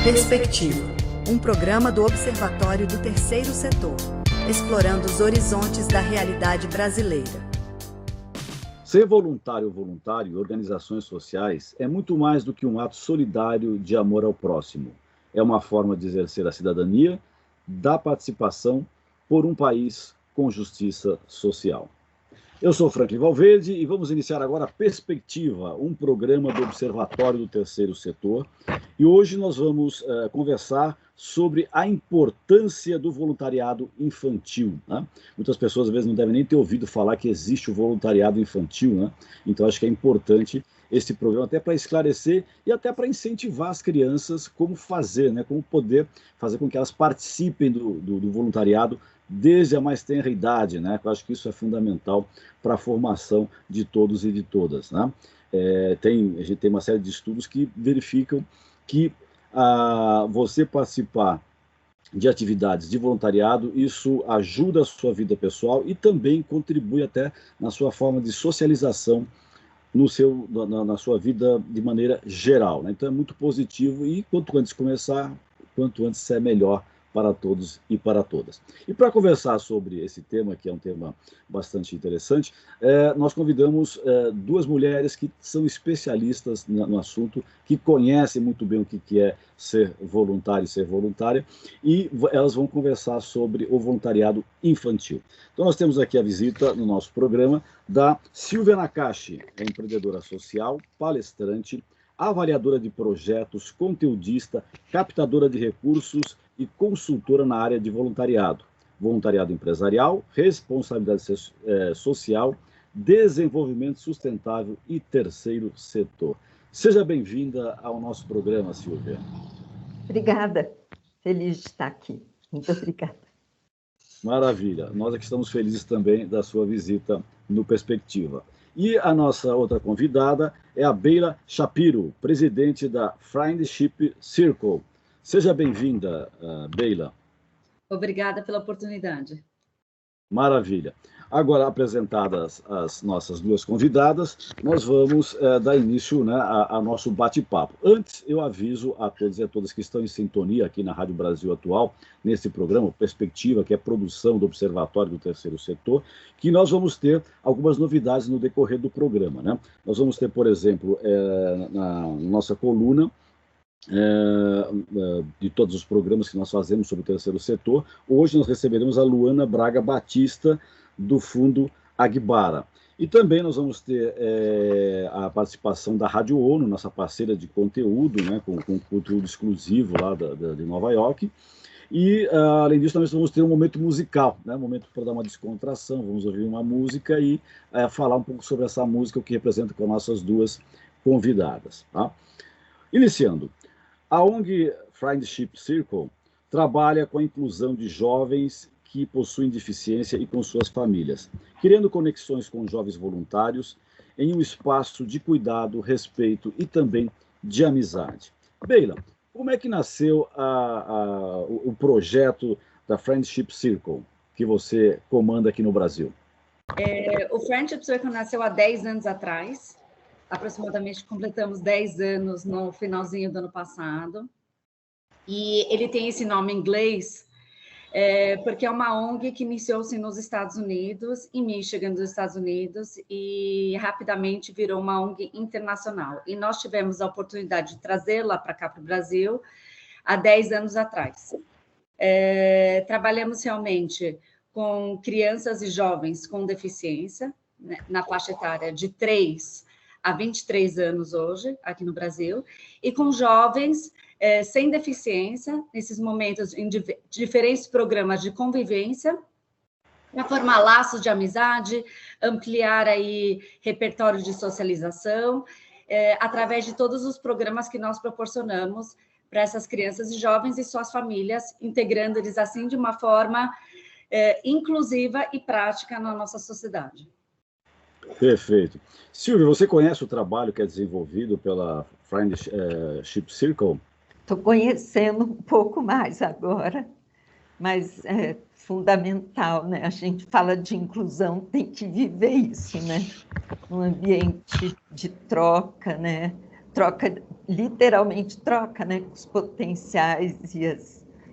Perspectiva, um programa do Observatório do Terceiro Setor, explorando os horizontes da realidade brasileira. Ser voluntário ou voluntário em organizações sociais é muito mais do que um ato solidário de amor ao próximo. É uma forma de exercer a cidadania, da participação por um país com justiça social. Eu sou Franklin Valverde e vamos iniciar agora a Perspectiva, um programa do Observatório do Terceiro Setor. E hoje nós vamos conversar sobre a importância do voluntariado infantil, né? Muitas pessoas às vezes não devem nem ter ouvido falar que existe o voluntariado infantil, né? Então acho que é importante esse programa até para esclarecer e até para incentivar as crianças como fazer, né? Como poder fazer com que elas participem do voluntariado desde a mais tenra idade, né? Eu acho que isso é fundamental para a formação de todos e de todas, né? A gente tem uma série de estudos que verificam que você participar de atividades de voluntariado, isso ajuda a sua vida pessoal e também contribui até na sua forma de socialização na sua vida de maneira geral, né? Então é muito positivo e quanto antes começar, quanto antes é melhor para todos e para todas. E para conversar sobre esse tema, que é um tema bastante interessante, nós convidamos duas mulheres que são especialistas no assunto, que conhecem muito bem o que é ser voluntário e ser voluntária, e elas vão conversar sobre o voluntariado infantil. Então nós temos aqui a visita no nosso programa da Silvia Nakashi, é empreendedora social, palestrante, avaliadora de projetos, conteudista, captadora de recursos e consultora na área de voluntariado empresarial, responsabilidade social, desenvolvimento sustentável e terceiro setor. Seja bem-vinda ao nosso programa, Silvia. Obrigada, feliz de estar aqui. Muito obrigada. Maravilha, nós aqui estamos felizes também da sua visita no Perspectiva. E a nossa outra convidada é a Beila Shapiro, presidente da Friendship Circle. Seja bem-vinda, Beila. Obrigada pela oportunidade. Maravilha. Agora, apresentadas as nossas duas convidadas, nós vamos dar início, né, a nosso bate-papo. Antes, eu aviso a todos e a todas que estão em sintonia aqui na Rádio Brasil Atual, nesse programa Perspectiva, que é produção do Observatório do Terceiro Setor, que nós vamos ter algumas novidades no decorrer do programa, né? Nós vamos ter, por exemplo, na nossa coluna, de todos os programas que nós fazemos sobre o terceiro setor, hoje nós receberemos a Luana Braga Batista, do Fundo Agbara. E também nós vamos ter a participação da Rádio ONU, nossa parceira de conteúdo, né, com conteúdo exclusivo lá de Nova York. E, além disso, nós vamos ter um momento musical, né, um momento para dar uma descontração, vamos ouvir uma música e falar um pouco sobre essa música, o que representa com as nossas duas convidadas. Tá? Iniciando. A ONG Friendship Circle trabalha com a inclusão de jovens que possuem deficiência e com suas famílias, criando conexões com jovens voluntários em um espaço de cuidado, respeito e também de amizade. Beila, como é que nasceu o projeto da Friendship Circle, que você comanda aqui no Brasil? O Friendship Circle nasceu há 10 anos atrás. Aproximadamente completamos 10 anos no finalzinho do ano passado. E ele tem esse nome em inglês porque é uma ONG que iniciou-se nos Estados Unidos, em Michigan, dos Estados Unidos, e rapidamente virou uma ONG internacional. E nós tivemos a oportunidade de trazê-la para cá, para o Brasil, há 10 anos atrás. Trabalhamos realmente com crianças e jovens com deficiência, né, na faixa etária de 3 há 23 anos hoje, aqui no Brasil, e com jovens sem deficiência, nesses momentos, em diferentes programas de convivência, para formar laços de amizade, ampliar aí repertório de socialização, através de todos os programas que nós proporcionamos para essas crianças e jovens e suas famílias, integrando eles assim de uma forma inclusiva e prática na nossa sociedade. Perfeito. Silvia, você conhece o trabalho que é desenvolvido pela Friendship Circle? Estou conhecendo um pouco mais agora, mas é fundamental, né? A gente fala de inclusão, tem que viver isso, né? Um ambiente de troca, né? Troca literalmente troca, né, os potenciais e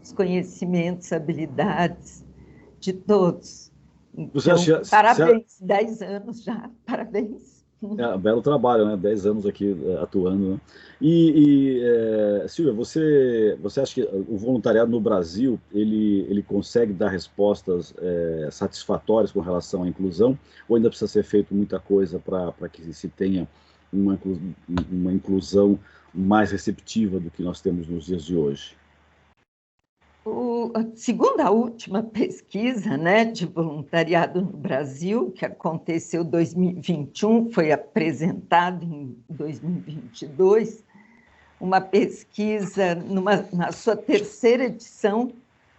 os conhecimentos, habilidades de todos. Então, parabéns, 10 anos já, parabéns. Belo trabalho, né? 10 anos aqui atuando, né? Silvia, você acha que o voluntariado no Brasil, ele consegue dar respostas satisfatórias com relação à inclusão, ou ainda precisa ser feito muita coisa para que se tenha uma inclusão mais receptiva do que nós temos nos dias de hoje? Segundo a última pesquisa, né, de voluntariado no Brasil, que aconteceu em 2021, foi apresentado em 2022, uma pesquisa, na sua terceira edição,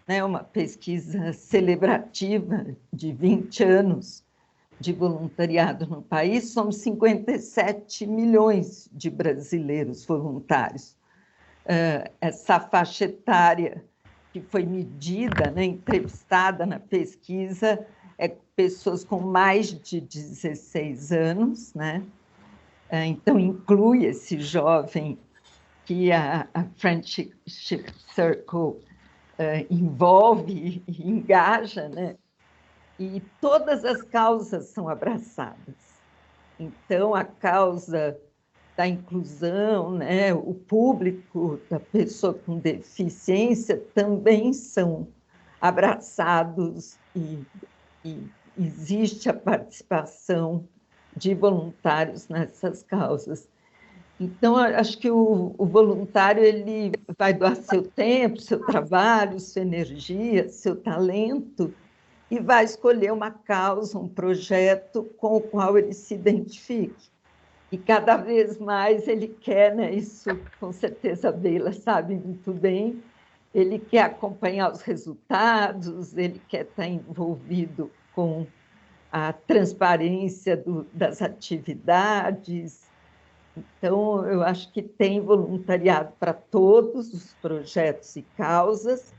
né, uma pesquisa celebrativa de 20 anos de voluntariado no país, somos 57 milhões de brasileiros voluntários. Essa faixa etária que foi medida, né, entrevistada na pesquisa, pessoas com mais de 16 anos, né? Então, inclui esse jovem que a Friendship Circle envolve e engaja, né? E todas as causas são abraçadas. Então, a causa da inclusão, né, o público da pessoa com deficiência também são abraçados e existe a participação de voluntários nessas causas. Então, acho que o voluntário ele vai doar seu tempo, seu trabalho, sua energia, seu talento e vai escolher uma causa, um projeto com o qual ele se identifique. E cada vez mais ele quer, né, isso com certeza a Beila sabe muito bem, ele quer acompanhar os resultados, ele quer estar envolvido com a transparência das atividades. Então, eu acho que tem voluntariado para todos os projetos e causas,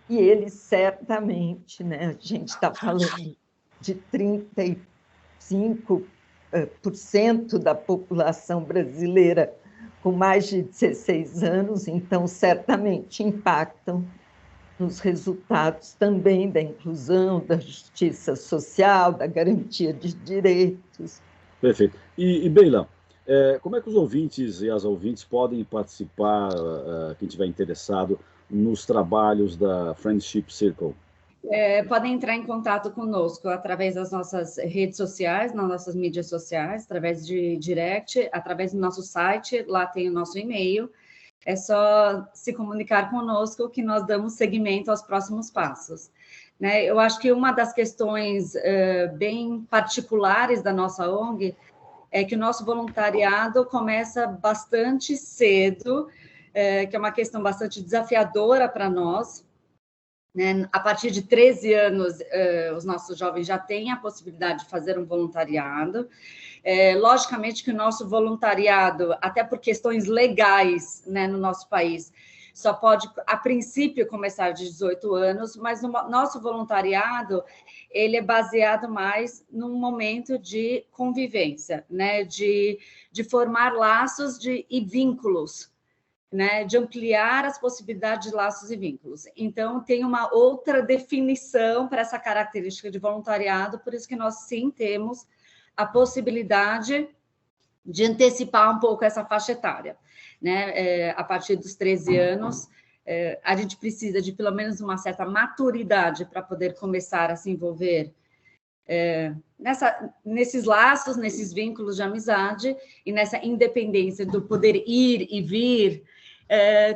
e ele certamente, né, a gente está falando de 35% da população brasileira com mais de 16 anos, então certamente impactam nos resultados também da inclusão, da justiça social, da garantia de direitos. Perfeito. E Beila, como é que os ouvintes e as ouvintes podem participar, quem estiver interessado, nos trabalhos da Friendship Circle? Podem entrar em contato conosco através das nossas redes sociais, nas nossas mídias sociais, através de direct, através do nosso site, lá tem o nosso e-mail. É só se comunicar conosco que nós damos seguimento aos próximos passos. Né? Eu acho que uma das questões bem particulares da nossa ONG é que o nosso voluntariado começa bastante cedo, que é uma questão bastante desafiadora para nós. Né? A partir de 13 anos, os nossos jovens já têm a possibilidade de fazer um voluntariado. Logicamente que o nosso voluntariado, até por questões legais, né, no nosso país, só pode, a princípio, começar de 18 anos, mas o nosso voluntariado, ele é baseado mais num momento de convivência, né, de formar laços e vínculos, né, de ampliar as possibilidades de laços e vínculos. Então, tem uma outra definição para essa característica de voluntariado, por isso que nós, sim, temos a possibilidade de antecipar um pouco essa faixa etária. Né? A partir dos 13 anos, a gente precisa de pelo menos uma certa maturidade para poder começar a se envolver nesses laços, nesses vínculos de amizade e nessa independência do poder ir e vir,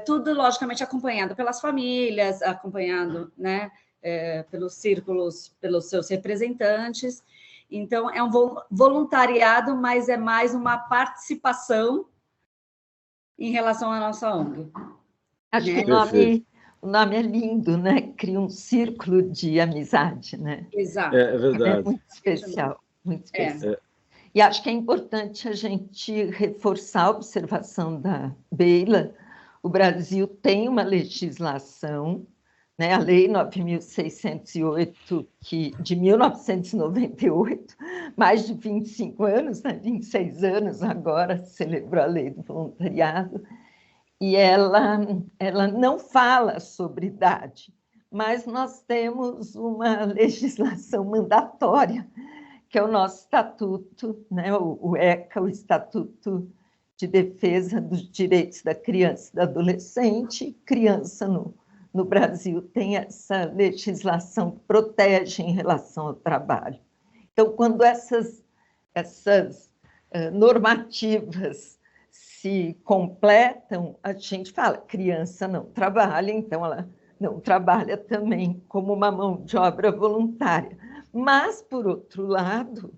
tudo, logicamente, acompanhado pelas famílias, acompanhado, né, pelos círculos, pelos seus representantes. Então, é um voluntariado, mas é mais uma participação em relação à nossa ONG. Acho que o nome é lindo, né? Cria um círculo de amizade, né? Exato. É verdade. É muito especial, muito especial. E acho que é importante a gente reforçar a observação da Beila. O Brasil tem uma legislação, né, a Lei 9.608, de 1998, mais de 25 anos, né, 26 anos agora, celebrou a Lei do Voluntariado, e ela não fala sobre idade, mas nós temos uma legislação mandatória, que é o nosso estatuto, né, o ECA, o Estatuto de Defesa dos Direitos da Criança e do Adolescente. Criança no Brasil tem essa legislação que protege em relação ao trabalho. Então, quando essas normativas se completam, a gente fala, criança não trabalha, então ela não trabalha também como uma mão de obra voluntária. Mas, por outro lado,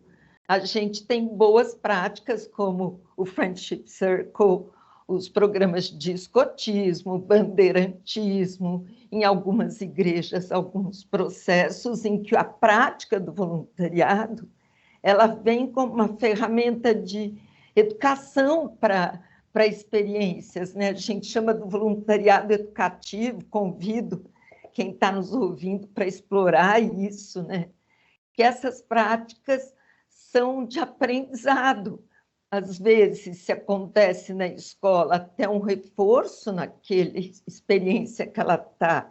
a gente tem boas práticas como o Friendship Circle, os programas de escotismo, bandeirantismo, em algumas igrejas, alguns processos em que a prática do voluntariado ela vem como uma ferramenta de educação para experiências, né? A gente chama do voluntariado educativo, convido quem está nos ouvindo para explorar isso, né? Que essas práticas são de aprendizado. Às vezes, se acontece na escola até um reforço naquela experiência que ela está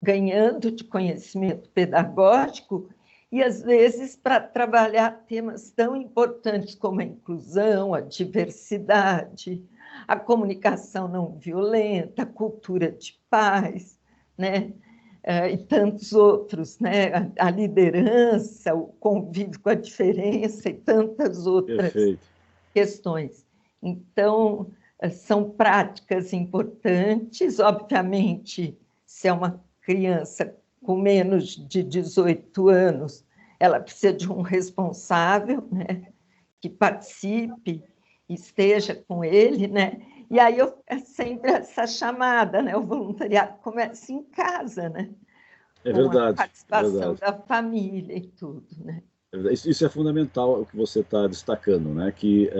ganhando de conhecimento pedagógico, e às vezes para trabalhar temas tão importantes como a inclusão, a diversidade, a comunicação não violenta, a cultura de paz, né? E tantos outros, né? A liderança, o convívio com a diferença e tantas outras questões. Então, são práticas importantes. Obviamente, se é uma criança com menos de 18 anos, ela precisa de um responsável, né? Que participe, esteja com ele, né? E aí é sempre essa chamada, né? O voluntariado começa em casa, né? É verdade. Com a participação da família e tudo, né? Isso é fundamental, o que você está destacando, né? Que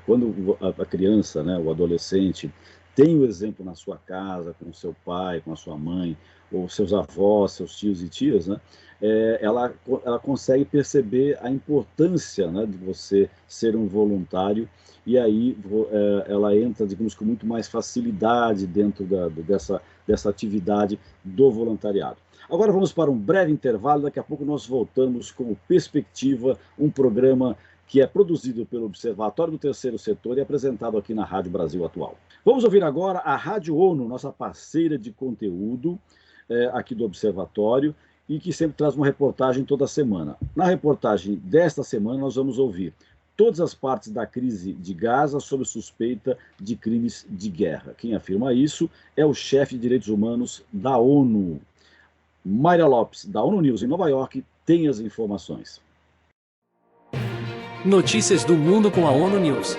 quando a criança, né, o adolescente, tem o exemplo na sua casa, com o seu pai, com a sua mãe, ou seus avós, seus tios e tias, né? Ela consegue perceber a importância, né, de você ser um voluntário, e aí ela entra, digamos, com muito mais facilidade dentro dessa atividade do voluntariado. Agora vamos para um breve intervalo, daqui a pouco nós voltamos com o Perspectiva, um programa que é produzido pelo Observatório do Terceiro Setor e apresentado aqui na Rádio Brasil Atual. Vamos ouvir agora a Rádio ONU, nossa parceira de conteúdo aqui do Observatório, e que sempre traz uma reportagem toda semana. Na reportagem desta semana nós vamos ouvir todas as partes da crise de Gaza sob suspeita de crimes de guerra. Quem afirma isso é o chefe de direitos humanos da ONU. Mayra Lopes, da ONU News em Nova York, tem as informações. Notícias do mundo com a ONU News.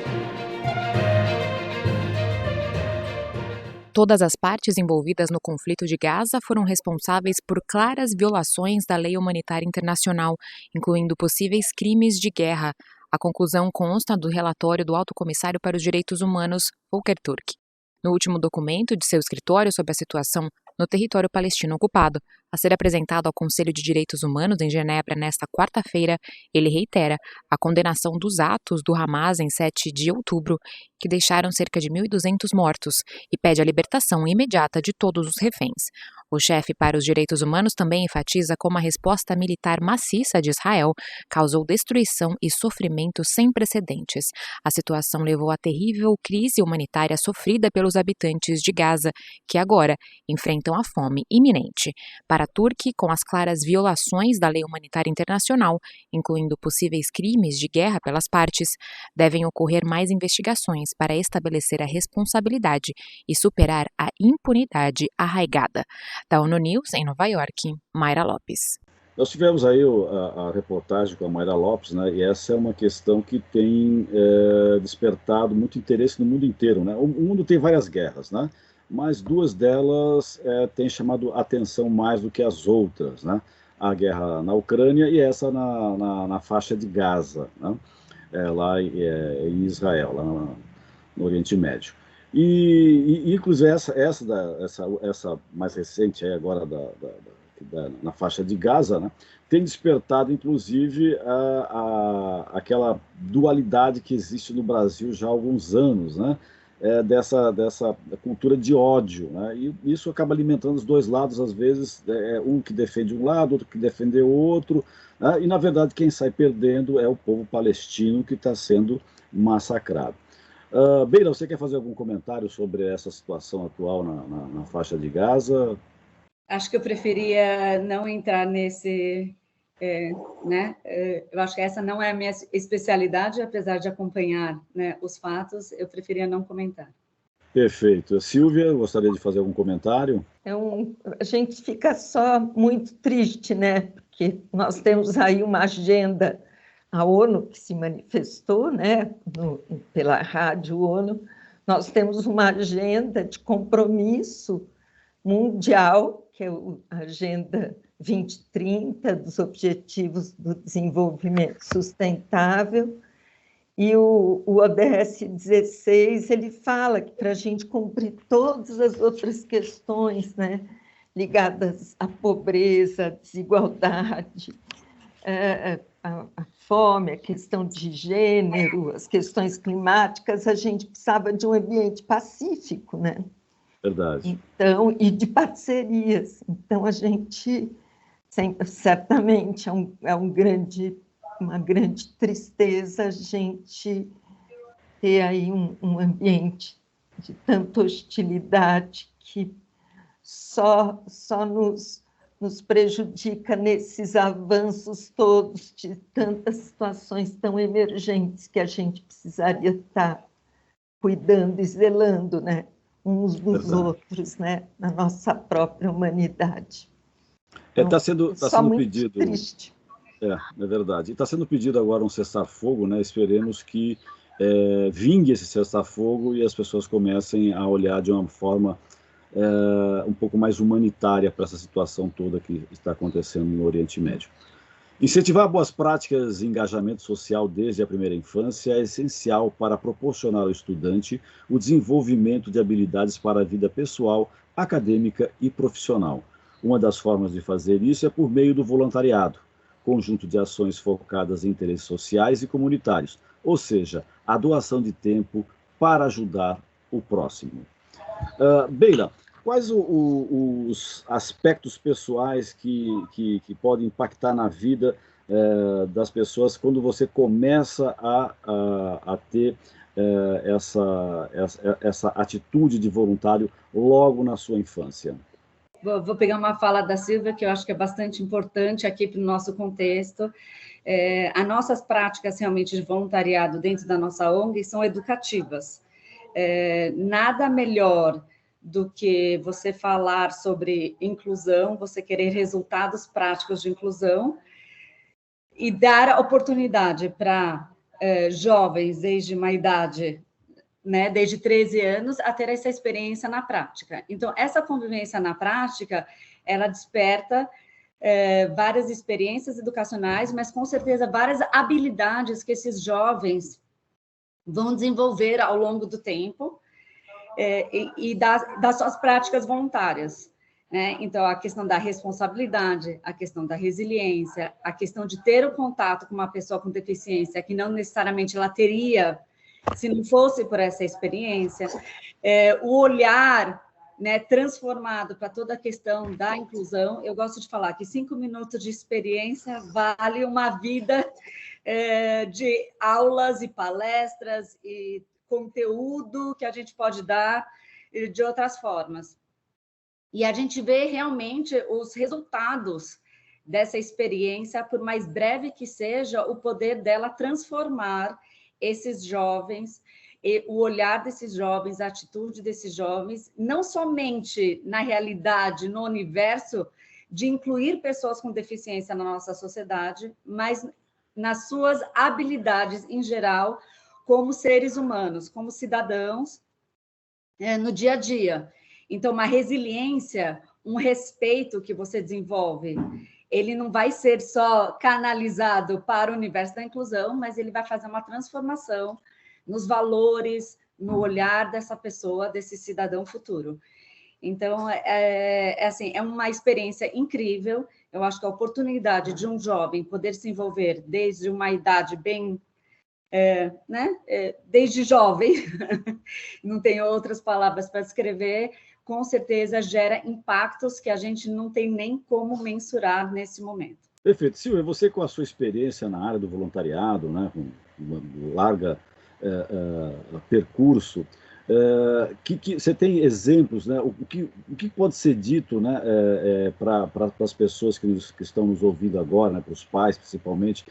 Todas as partes envolvidas no conflito de Gaza foram responsáveis por claras violações da lei humanitária internacional, incluindo possíveis crimes de guerra. A conclusão consta do relatório do Alto Comissário para os Direitos Humanos, Volker Turk. No último documento de seu escritório sobre a situação no território palestino ocupado, a ser apresentado ao Conselho de Direitos Humanos em Genebra nesta quarta-feira, ele reitera a condenação dos atos do Hamas em 7 de outubro, que deixaram cerca de 1.200 mortos, e pede a libertação imediata de todos os reféns. O chefe para os direitos humanos também enfatiza como a resposta militar maciça de Israel causou destruição e sofrimento sem precedentes. A situação levou à terrível crise humanitária sofrida pelos habitantes de Gaza, que agora enfrentam a fome iminente. Para Turk, com as claras violações da lei humanitária internacional, incluindo possíveis crimes de guerra pelas partes, devem ocorrer mais investigações para estabelecer a responsabilidade e superar a impunidade arraigada. Da ONU News, em Nova York, Mayra Lopes. Nós tivemos aí a reportagem com a Mayra Lopes, né, e essa é uma questão que tem despertado muito interesse no mundo inteiro, né? O mundo tem várias guerras, né? Mas duas delas têm chamado atenção mais do que as outras, né? A guerra na Ucrânia e essa na faixa de Gaza, né? Lá em Israel, lá no Oriente Médio. E inclusive essa mais recente aí agora na faixa de Gaza, né, tem despertado inclusive aquela dualidade que existe no Brasil já há alguns anos, né, dessa cultura de ódio, né? E isso acaba alimentando os dois lados, às vezes, um que defende um lado, outro que defende o outro, né? E, na verdade, quem sai perdendo é o povo palestino que está sendo massacrado. Beila, você quer fazer algum comentário sobre essa situação atual na faixa de Gaza? Acho que eu preferia não entrar nesse... né? Eu acho que essa não é a minha especialidade, apesar de acompanhar, né, os fatos, eu preferia não comentar. Perfeito. Silvia, gostaria de fazer algum comentário? A gente fica só muito triste, né? Porque nós temos aí uma agenda, a ONU que se manifestou, né, pela Rádio ONU, nós temos uma agenda de compromisso mundial, que é a Agenda 2030, dos Objetivos do Desenvolvimento Sustentável, e o ODS 16, ele fala que para a gente cumprir todas as outras questões, né, ligadas à pobreza, à desigualdade, a fome, a questão de gênero, as questões climáticas, a gente precisava de um ambiente pacífico, né? Verdade. Então, e de parcerias. Então, a gente, certamente, uma grande tristeza a gente ter aí um ambiente de tanta hostilidade que só nos prejudica nesses avanços todos de tantas situações tão emergentes que a gente precisaria estar cuidando e zelando, né? Uns dos Verdade. outros, né? Na nossa própria humanidade. Então, Está sendo pedido... triste. É verdade. Está sendo pedido agora um cessar-fogo, né? Esperemos que vingue esse cessar-fogo e as pessoas comecem a olhar de uma forma um pouco mais humanitária para essa situação toda que está acontecendo no Oriente Médio. Incentivar boas práticas e engajamento social desde a primeira infância é essencial para proporcionar ao estudante o desenvolvimento de habilidades para a vida pessoal, acadêmica e profissional. Uma das formas de fazer isso é por meio do voluntariado, conjunto de ações focadas em interesses sociais e comunitários, ou seja, a doação de tempo para ajudar o próximo. Beila, quais os aspectos pessoais que podem impactar na vida das pessoas quando você começa a ter essa atitude de voluntário logo na sua infância? Vou pegar uma fala da Silvia, que eu acho que é bastante importante aqui para o nosso contexto. As nossas práticas realmente de voluntariado dentro da nossa ONG são educativas. Nada melhor do que você falar sobre inclusão, você querer resultados práticos de inclusão e dar oportunidade para jovens desde uma idade, né, desde 13 anos, a ter essa experiência na prática. Então, essa convivência na prática, ela desperta várias experiências educacionais, mas, com certeza, várias habilidades que esses jovens vão desenvolver ao longo do tempo e das suas práticas voluntárias, né? Então, a questão da responsabilidade, a questão da resiliência, a questão de ter o contato com uma pessoa com deficiência, que não necessariamente ela teria se não fosse por essa experiência, o olhar, né, transformado para toda a questão da inclusão. Eu gosto de falar que 5 minutos de experiência vale uma vida de aulas e palestras e conteúdo que a gente pode dar de outras formas. E a gente vê realmente os resultados dessa experiência, por mais breve que seja, o poder dela transformar esses jovens, o olhar desses jovens, a atitude desses jovens, não somente na realidade, no universo, de incluir pessoas com deficiência na nossa sociedade, mas nas suas habilidades em geral, como seres humanos, como cidadãos, no dia a dia. Então, uma resiliência, um respeito que você desenvolve, ele não vai ser só canalizado para o universo da inclusão, mas ele vai fazer uma transformação nos valores, no olhar dessa pessoa, desse cidadão futuro. Então, assim, é uma experiência incrível. Eu acho que a oportunidade de um jovem poder se envolver desde uma idade bem né? Desde jovem, não tenho outras palavras para descrever, com certeza gera impactos que a gente não tem nem como mensurar nesse momento. Perfeito. Silvia, você com a sua experiência na área do voluntariado, né, com um larga percurso, que você tem exemplos, né, o que pode ser dito, né, para as pessoas que estão nos ouvindo agora, né, para os pais principalmente,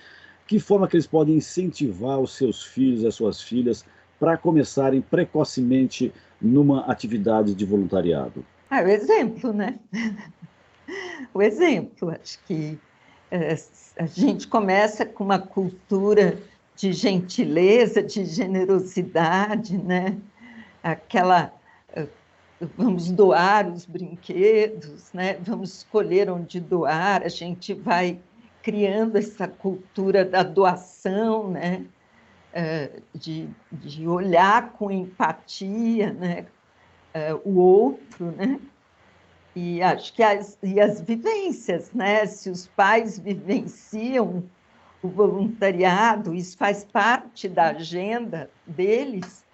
que forma que eles podem incentivar os seus filhos e as suas filhas para começarem precocemente numa atividade de voluntariado? O exemplo, né? O exemplo, acho que a gente começa com uma cultura de gentileza, de generosidade, né? Vamos doar os brinquedos, né? Vamos escolher onde doar, a gente vai criando essa cultura da doação, né? De olhar com empatia, né? O outro, né? E acho que as vivências, né? Se os pais vivenciam o voluntariado, isso faz parte da agenda deles,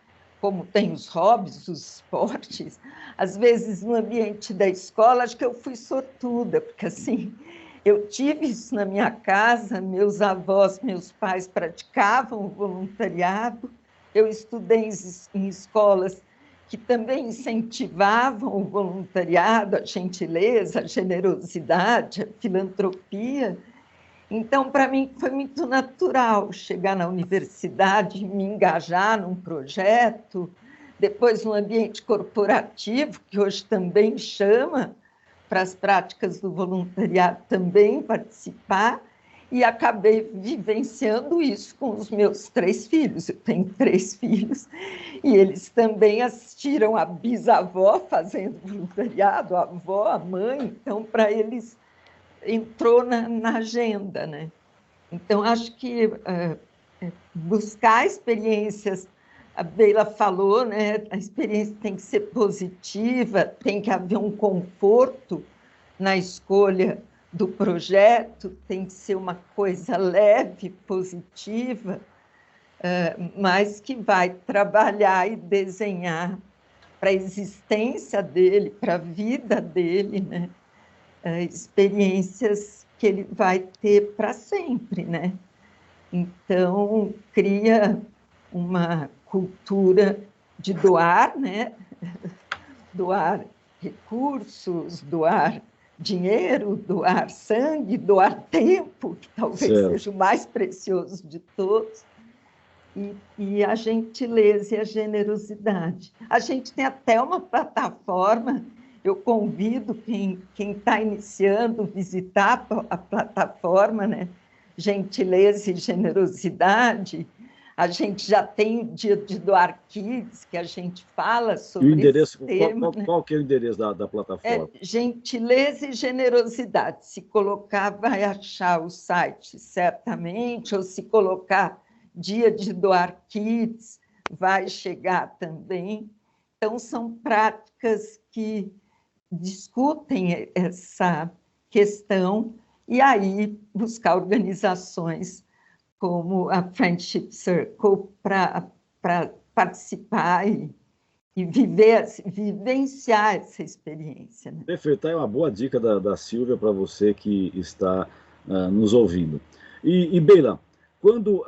como tem os hobbies, os esportes. Às vezes, no ambiente da escola, acho que eu fui sortuda, porque assim, eu tive isso na minha casa, meus avós, meus pais praticavam o voluntariado, eu estudei em escolas que também incentivavam o voluntariado, a gentileza, a generosidade, a filantropia. Então, para mim, foi muito natural chegar na universidade e me engajar num projeto, depois no ambiente corporativo, que hoje também chama para as práticas do voluntariado também participar, e acabei vivenciando isso com os meus 3 filhos. Eu tenho 3 filhos, e eles também assistiram a bisavó fazendo voluntariado, a avó, a mãe, então, para eles, entrou na agenda, né? Então, acho que buscar experiências, a Beila falou, né? A experiência tem que ser positiva, tem que haver um conforto na escolha do projeto, tem que ser uma coisa leve, positiva, mas que vai trabalhar e desenhar para a existência dele, para a vida dele, né? Experiências que ele vai ter para sempre, né? Então, cria uma cultura de doar, né? Doar recursos, doar dinheiro, doar sangue, doar tempo, que talvez seja o mais precioso de todos, e a gentileza e a generosidade. A gente tem até uma plataforma, eu convido quem está iniciando visitar a plataforma, né? Gentileza e generosidade. A gente já tem o dia de doar kits, que a gente fala sobre o endereço, esse tema. Qual que é o endereço da plataforma? Gentileza e generosidade. Se colocar, vai achar o site, certamente, ou se colocar dia de doar kits, vai chegar também. Então, são práticas que discutem essa questão, e aí buscar organizações como a Friendship Circle para participar e vivenciar essa experiência. Né? Perfeito, é uma boa dica da Silvia para você que está nos ouvindo. E Beila, quando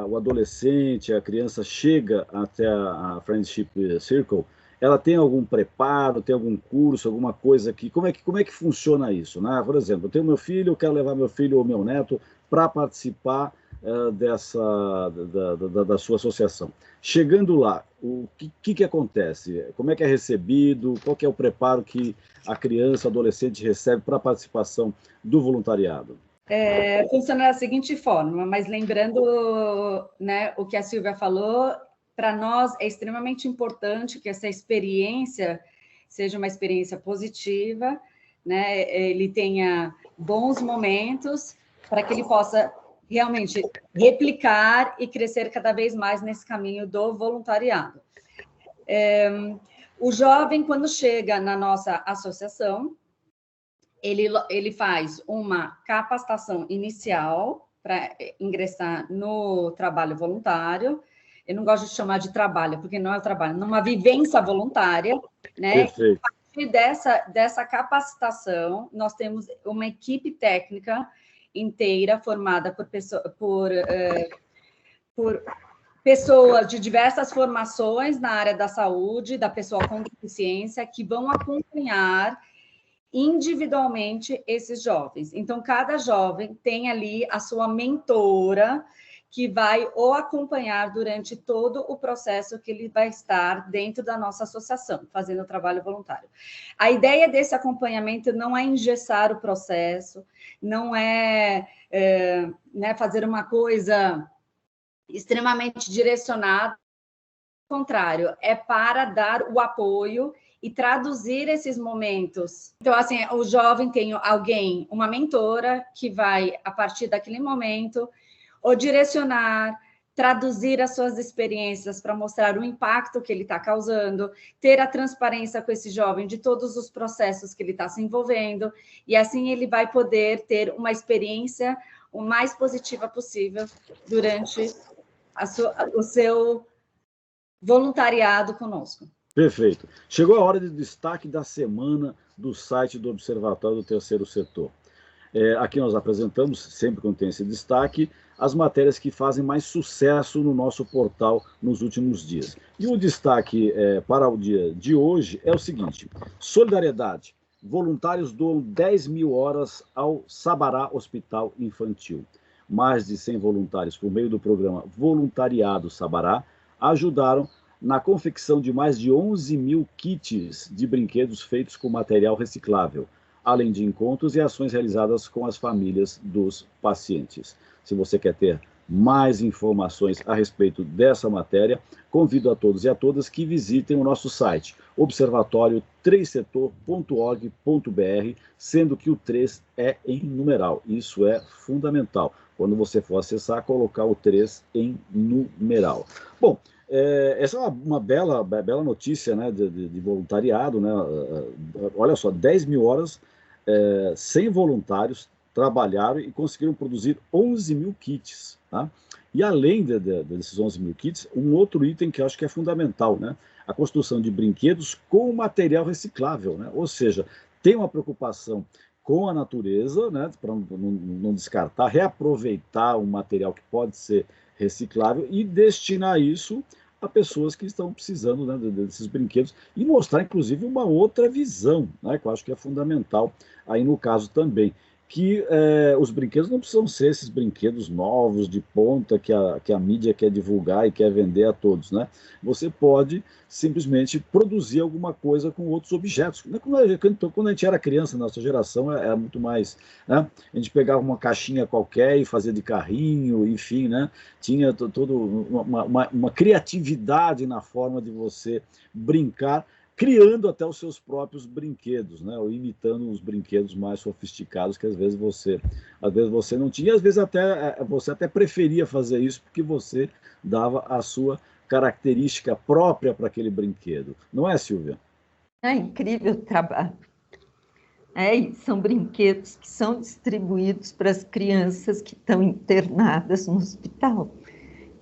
o adolescente, a criança chega até a Friendship Circle, ela tem algum preparo, tem algum curso, alguma coisa que... Como é que funciona isso? Né? Por exemplo, eu tenho meu filho, eu quero levar meu filho ou meu neto para participar da sua associação. Chegando lá, o que acontece? Como é que é recebido? Qual que é o preparo que a criança, o adolescente recebe para a participação do voluntariado? Funciona da seguinte forma, mas lembrando, né, o que a Silvia falou, para nós é extremamente importante que essa experiência seja uma experiência positiva, né, ele tenha bons momentos para que ele possa realmente replicar e crescer cada vez mais nesse caminho do voluntariado. O jovem, quando chega na nossa associação, ele faz uma capacitação inicial, para ingressar no trabalho voluntário. Eu não gosto de chamar de trabalho, porque não é trabalho, numa vivência voluntária, né? Perfeito. E dessa capacitação, nós temos uma equipe técnica inteira formada por pessoas de diversas formações na área da saúde, da pessoa com deficiência, que vão acompanhar individualmente esses jovens. Então, cada jovem tem ali a sua mentora, que vai o acompanhar durante todo o processo que ele vai estar dentro da nossa associação, fazendo o trabalho voluntário. A ideia desse acompanhamento não é engessar o processo, não é, né, fazer uma coisa extremamente direcionada, ao contrário, é para dar o apoio e traduzir esses momentos. Então, assim, o jovem tem alguém, uma mentora, que vai, a partir daquele momento, ou direcionar, traduzir as suas experiências para mostrar o impacto que ele está causando, ter a transparência com esse jovem de todos os processos que ele está se envolvendo, e assim ele vai poder ter uma experiência o mais positiva possível durante o seu voluntariado conosco. Perfeito. Chegou a hora de destaque da semana do site do Observatório do Terceiro Setor. Aqui nós apresentamos, sempre quando tem esse destaque, as matérias que fazem mais sucesso no nosso portal nos últimos dias. E o destaque para o dia de hoje é o seguinte: solidariedade. Voluntários doam 10 mil horas ao Sabará Hospital Infantil. Mais de 100 voluntários, por meio do programa Voluntariado Sabará, ajudaram na confecção de mais de 11 mil kits de brinquedos feitos com material reciclável, além de encontros e ações realizadas com as famílias dos pacientes. Se você quer ter mais informações a respeito dessa matéria, convido a todos e a todas que visitem o nosso site, observatório3setor.org.br, sendo que o 3 é em numeral. Isso é fundamental. Quando você for acessar, colocar o 3 em numeral. Bom, essa é uma bela notícia, né, de voluntariado, né? Olha só, 10 mil horas, 100 voluntários trabalharam e conseguiram produzir 11 mil kits. Tá? E além desses 11 mil kits, um outro item que eu acho que é fundamental, né? A construção de brinquedos com material reciclável, né? Ou seja, tem uma preocupação com a natureza, né, para não descartar, reaproveitar um material que pode ser reciclável e destinar isso a pessoas que estão precisando, né, desses brinquedos, e mostrar, inclusive, uma outra visão, né, que eu acho que é fundamental aí no caso também, que os brinquedos não precisam ser esses brinquedos novos, de ponta, que a mídia quer divulgar e quer vender a todos, né? Você pode simplesmente produzir alguma coisa com outros objetos. Quando a gente era criança, nossa geração era muito mais, né? A gente pegava uma caixinha qualquer e fazia de carrinho, enfim, né? Tinha toda uma criatividade na forma de você brincar, criando até os seus próprios brinquedos, né? Ou imitando os brinquedos mais sofisticados que às vezes você não tinha, e às vezes você até preferia fazer isso porque você dava a sua característica própria para aquele brinquedo. Não é, Silvia? É incrível o trabalho. E são brinquedos que são distribuídos para as crianças que estão internadas no hospital.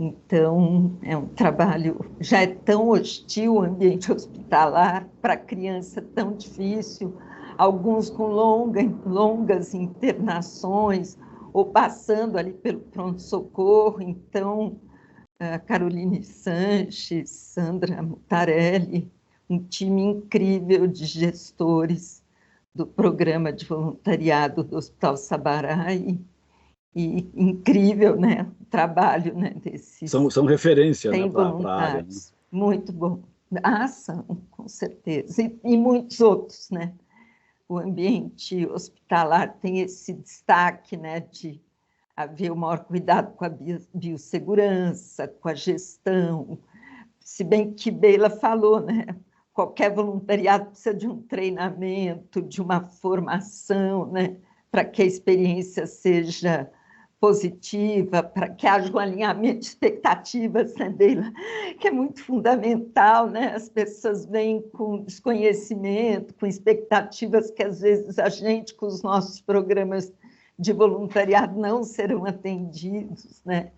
Então, é um trabalho, já é tão hostil o ambiente hospitalar, para a criança tão difícil, alguns com longas internações, ou passando ali pelo pronto-socorro. Então, a Caroline Sanches, Sandra Mutarelli, um time incrível de gestores do programa de voluntariado do Hospital Sabará, e incrível, né, o trabalho, né, desses... São referência, né, para voluntários. a área. Né? Muito bom. São, com certeza. E muitos outros, né? O ambiente hospitalar tem esse destaque, né, de haver o maior cuidado com a biossegurança, com a gestão. Se bem que Beila falou, né? Qualquer voluntariado precisa de um treinamento, de uma formação, né, para que a experiência seja positiva, para que haja um alinhamento de expectativas, né, Beila? Que é muito fundamental, né? As pessoas vêm com desconhecimento, com expectativas que às vezes a gente, com os nossos programas de voluntariado não serão atendidos, né?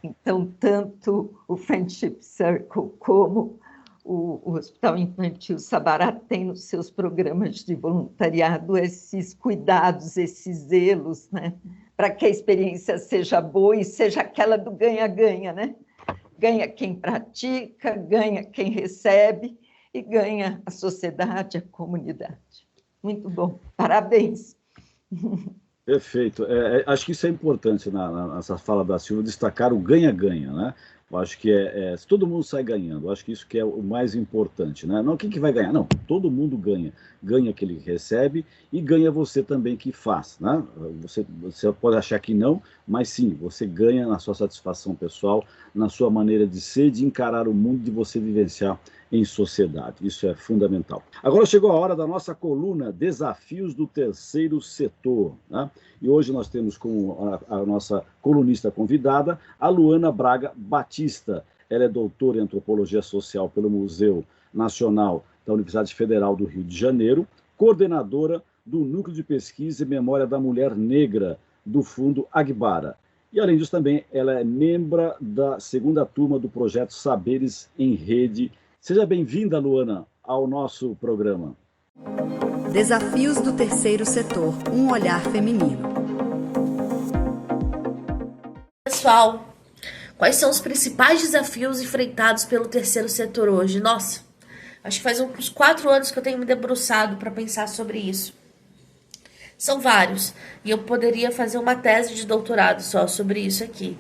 Então, tanto o Friendship Circle como o Hospital Infantil Sabará tem nos seus programas de voluntariado esses cuidados, esses zelos, né? Para que a experiência seja boa e seja aquela do ganha-ganha, né? Ganha quem pratica, ganha quem recebe e ganha a sociedade, a comunidade. Muito bom, parabéns. Perfeito. Acho que isso é importante nessa fala da Silvia, destacar o ganha-ganha, né? Eu acho que se todo mundo sai ganhando, eu acho que isso que é o mais importante, né? Não quem que vai ganhar, não, todo mundo ganha. Ganha aquele que recebe e ganha você também que faz, né? Você pode achar que não, mas sim, você ganha na sua satisfação pessoal, na sua maneira de ser, de encarar o mundo, de você vivenciar em sociedade. Isso é fundamental. Agora chegou a hora da nossa coluna Desafios do Terceiro Setor, né? E hoje nós temos como a nossa colunista convidada a Luana Braga Batista. Ela é doutora em Antropologia Social pelo Museu Nacional da Universidade Federal do Rio de Janeiro, coordenadora do Núcleo de Pesquisa e Memória da Mulher Negra do Fundo Agbara. E, além disso, também ela é membro da segunda turma do projeto Saberes em Rede. Seja bem-vinda, Luana, ao nosso programa. Desafios do Terceiro Setor, um olhar feminino. Pessoal, quais são os principais desafios enfrentados pelo terceiro setor hoje? Nossa, acho que faz uns 4 anos que eu tenho me debruçado para pensar sobre isso. São vários, e eu poderia fazer uma tese de doutorado só sobre isso aqui.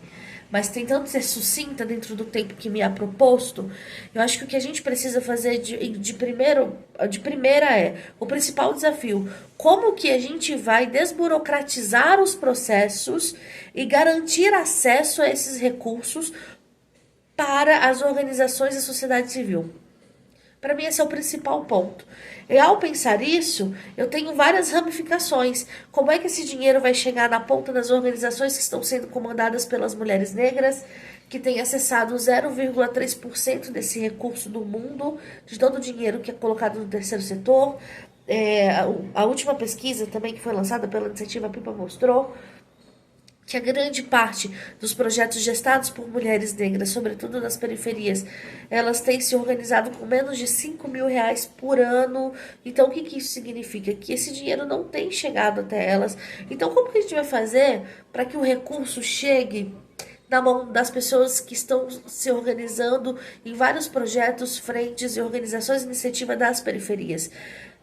Mas tentando ser sucinta dentro do tempo que me é proposto, eu acho que o que a gente precisa fazer de primeira é o principal desafio: como que a gente vai desburocratizar os processos e garantir acesso a esses recursos para as organizações da sociedade civil. Para mim, esse é o principal ponto. E ao pensar isso, eu tenho várias ramificações. Como é que esse dinheiro vai chegar na ponta das organizações que estão sendo comandadas pelas mulheres negras, que têm acessado 0,3% desse recurso do mundo, de todo o dinheiro que é colocado no terceiro setor? A última pesquisa também que foi lançada pela Iniciativa Pipa mostrou que a grande parte dos projetos gestados por mulheres negras, sobretudo nas periferias, elas têm se organizado com menos de R$5.000 por ano. Então, o que isso significa? Que esse dinheiro não tem chegado até elas. Então, como que a gente vai fazer para que o recurso chegue na mão das pessoas que estão se organizando em vários projetos, frentes e organizações de iniciativa das periferias?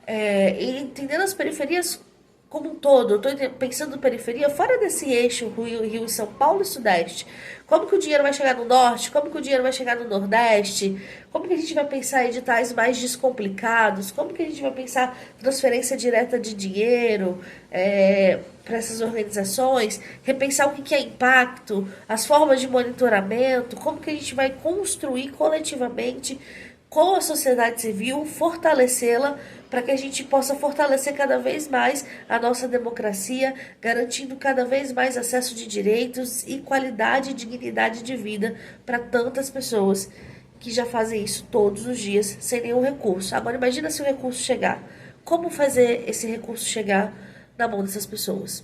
E entendendo as periferias como um todo, eu estou pensando em periferia fora desse eixo Rio, São Paulo e Sudeste. Como que o dinheiro vai chegar no Norte? Como que o dinheiro vai chegar no Nordeste? Como que a gente vai pensar em editais mais descomplicados? Como que a gente vai pensar transferência direta de dinheiro para essas organizações? Repensar o que é impacto, as formas de monitoramento, como que a gente vai construir coletivamente com a sociedade civil, fortalecê-la para que a gente possa fortalecer cada vez mais a nossa democracia, garantindo cada vez mais acesso de direitos e qualidade e dignidade de vida para tantas pessoas que já fazem isso todos os dias sem nenhum recurso. Agora imagina se o recurso chegar. Como fazer esse recurso chegar na mão dessas pessoas?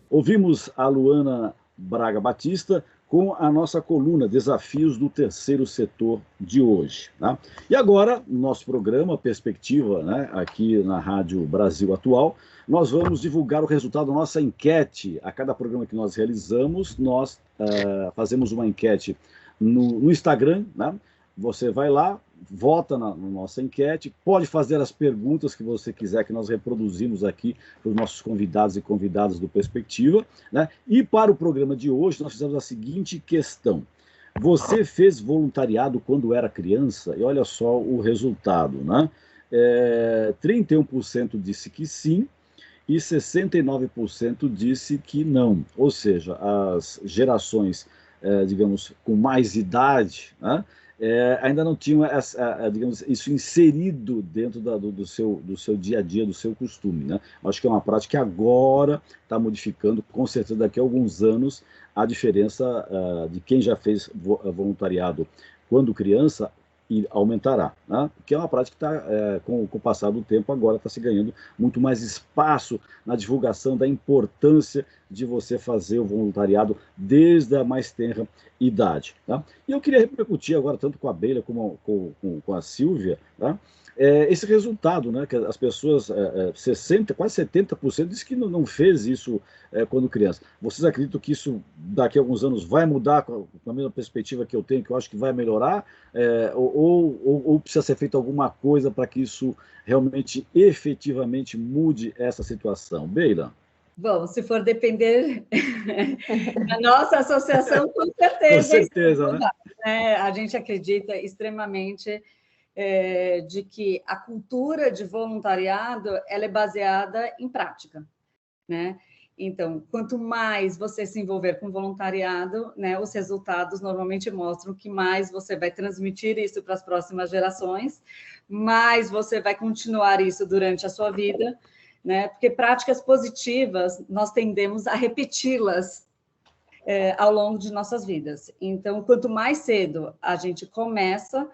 Ouvimos a Luana Braga Batista com a nossa coluna Desafios do Terceiro Setor de hoje, né? E agora, no nosso programa Perspectiva, né, aqui na Rádio Brasil Atual, nós vamos divulgar o resultado da nossa enquete. A cada programa que nós realizamos, nós fazemos uma enquete no Instagram, né? Você vai lá, vota na nossa enquete, pode fazer as perguntas que você quiser, que nós reproduzimos aqui para os nossos convidados e convidadas do Perspectiva, né? E para o programa de hoje, nós fizemos a seguinte questão: você fez voluntariado quando era criança? E olha só o resultado, né? 31% disse que sim, e 69% disse que não. Ou seja, as gerações, digamos, com mais idade, né, ainda não tinham digamos, isso inserido dentro do seu dia a dia, do seu costume, né? Acho que é uma prática que agora está modificando, com certeza daqui a alguns anos, a diferença de quem já fez voluntariado quando criança e aumentará, né? Que é uma prática que com o passar do tempo agora está se ganhando muito mais espaço na divulgação da importância de você fazer o voluntariado desde a mais tenra idade. Tá? E eu queria repercutir agora, tanto com a Beila como com a Silvia, tá? Esse resultado, né, que as pessoas, 60, quase 70% diz que não fez isso quando criança. Vocês acreditam que isso daqui a alguns anos vai mudar com a mesma perspectiva que eu tenho, que eu acho que vai melhorar, ou precisa ser feita alguma coisa para que isso realmente, efetivamente mude essa situação? Beila? Bom, se for depender da nossa associação, com certeza. Com certeza, né? A gente acredita extremamente de que a cultura de voluntariado ela é baseada em prática, né? Então, quanto mais você se envolver com voluntariado, né, os resultados normalmente mostram que mais você vai transmitir isso para as próximas gerações, mais você vai continuar isso durante a sua vida, né? Porque práticas positivas nós tendemos a repeti-las ao longo de nossas vidas. Então, quanto mais cedo a gente começa,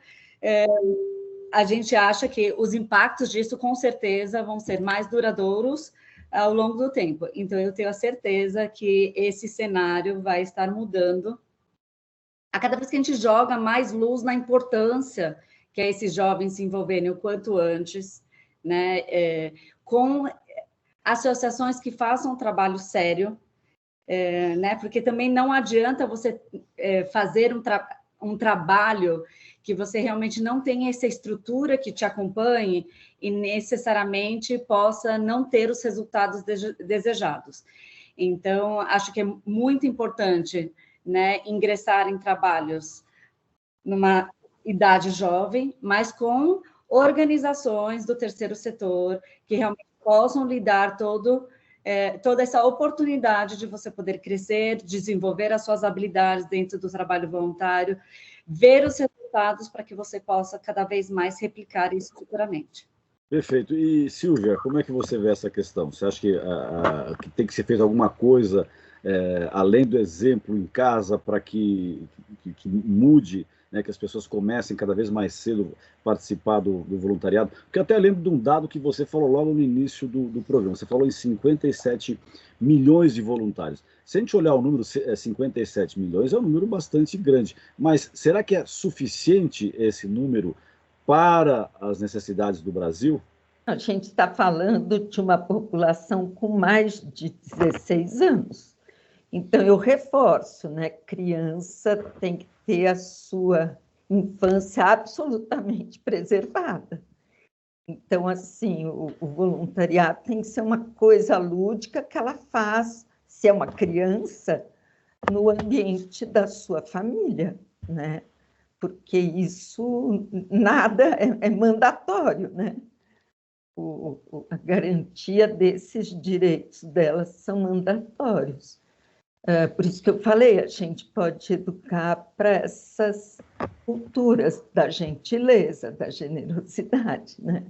a gente acha que os impactos disso, com certeza, vão ser mais duradouros ao longo do tempo. Então, eu tenho a certeza que esse cenário vai estar mudando a cada vez que a gente joga mais luz na importância que é esses jovens se envolverem o quanto antes, né, com associações que façam um trabalho sério, né, porque também não adianta você fazer um trabalho que você realmente não tenha essa estrutura que te acompanhe e necessariamente possa não ter os resultados desejados. Então, acho que é muito importante, né, ingressar em trabalhos numa idade jovem, mas com organizações do terceiro setor que realmente possam lhe dar toda essa oportunidade de você poder crescer, desenvolver as suas habilidades dentro do trabalho voluntário, ver os resultados para que você possa cada vez mais replicar isso futuramente. Perfeito. E, Silvia, como é que você vê essa questão? Você acha que tem que ser feita alguma coisa, além do exemplo em casa, para que mude, né, que as pessoas comecem cada vez mais cedo a participar do voluntariado? Porque eu até lembro de um dado que você falou logo no início do programa. Você falou em 57 milhões de voluntários. Se a gente olhar o número, 57 milhões é um número bastante grande. Mas será que é suficiente esse número para as necessidades do Brasil? A gente está falando de uma população com mais de 16 anos. Então, eu reforço, né? Criança tem que ter a sua infância absolutamente preservada. Então, assim, o voluntariado tem que ser uma coisa lúdica que ela faz, se é uma criança, no ambiente da sua família, né? Porque isso nada é mandatório, né? A garantia desses direitos delas são mandatórios. Por isso que eu falei, a gente pode educar para essas culturas da gentileza, da generosidade, né?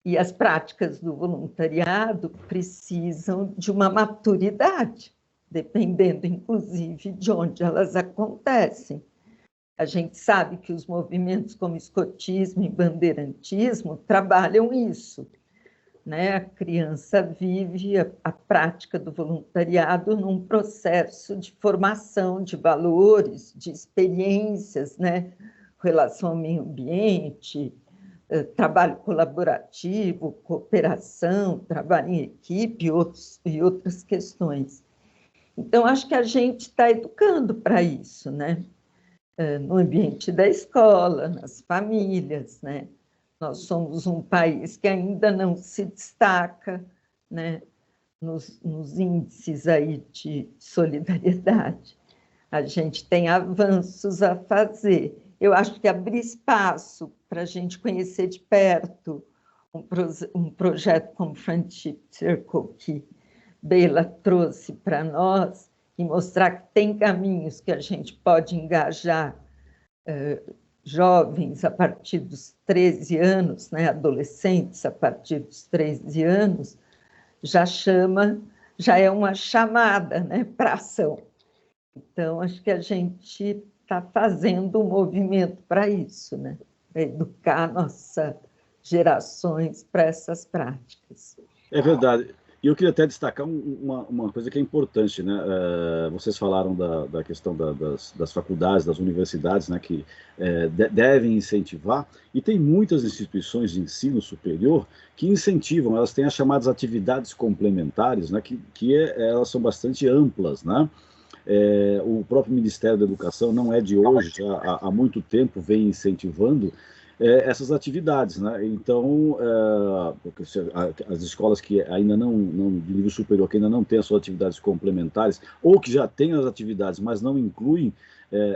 E as práticas do voluntariado precisam de uma maturidade, dependendo, inclusive, de onde elas acontecem. A gente sabe que os movimentos como escotismo e bandeirantismo trabalham isso, né? A criança vive a prática do voluntariado num processo de formação de valores, de experiências, né? Relação ao meio ambiente, trabalho colaborativo, cooperação, trabalho em equipe e outras questões. Então, acho que a gente está educando para isso, né? No ambiente da escola, nas famílias, né? Nós somos um país que ainda não se destaca, né, nos índices aí de solidariedade. A gente tem avanços a fazer. Eu acho que abrir espaço para a gente conhecer de perto um projeto como Friendship Circle, que Beila trouxe para nós, e mostrar que tem caminhos que a gente pode engajar jovens a partir dos 13 anos, né, adolescentes a partir dos 13 anos, já é uma chamada, né, para ação. Então, acho que a gente está fazendo um movimento para isso, né? Para educar nossas gerações para essas práticas. É verdade. E eu queria até destacar uma coisa que é importante, né? Vocês falaram da questão das faculdades, das universidades, né? Que devem incentivar, e tem muitas instituições de ensino superior que incentivam, elas têm as chamadas atividades complementares, né? Elas são bastante amplas, né? O próprio Ministério da Educação não é de hoje, já há muito tempo vem incentivando essas atividades, né? Então, as escolas que ainda não, de nível superior, que ainda não têm as suas atividades complementares, ou que já têm as atividades, mas não incluem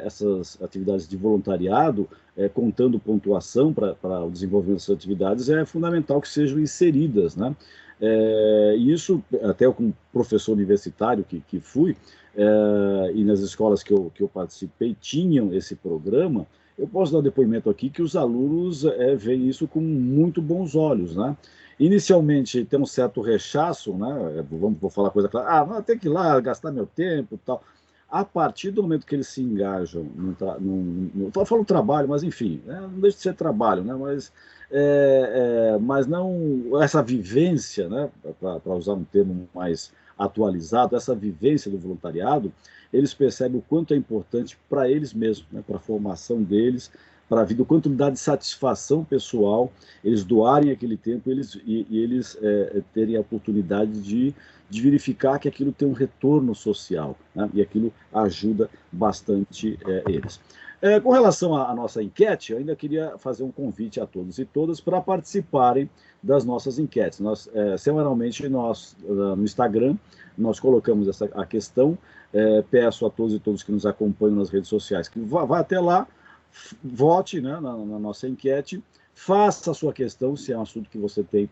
essas atividades de voluntariado, contando pontuação para o desenvolvimento dessas atividades, é fundamental que sejam inseridas, né? E isso, até eu como professor universitário que fui, e nas escolas que eu participei, tinham esse programa. Eu posso dar depoimento aqui que os alunos veem isso com muito bons olhos, né? Inicialmente tem um certo rechaço, né? Vou falar coisa clara, não, tem que ir lá gastar meu tempo e tal. A partir do momento que eles se engajam, eu falo trabalho, mas enfim, não deixa de ser trabalho, né? Mas não essa vivência, né? Para usar um termo mais atualizado, essa vivência do voluntariado, eles percebem o quanto é importante para eles mesmos, né, para a formação deles, para a vida, o quanto dá de satisfação pessoal, eles doarem aquele tempo e eles terem a oportunidade de verificar que aquilo tem um retorno social, né, e aquilo ajuda bastante eles. Com relação à nossa enquete, eu ainda queria fazer um convite a todos e todas para participarem das nossas enquetes. Semanalmente, no Instagram, nós colocamos a questão. Peço a todos e todas que nos acompanham nas redes sociais que vá até lá, vote, né, na nossa enquete, faça a sua questão, se é um assunto que você tem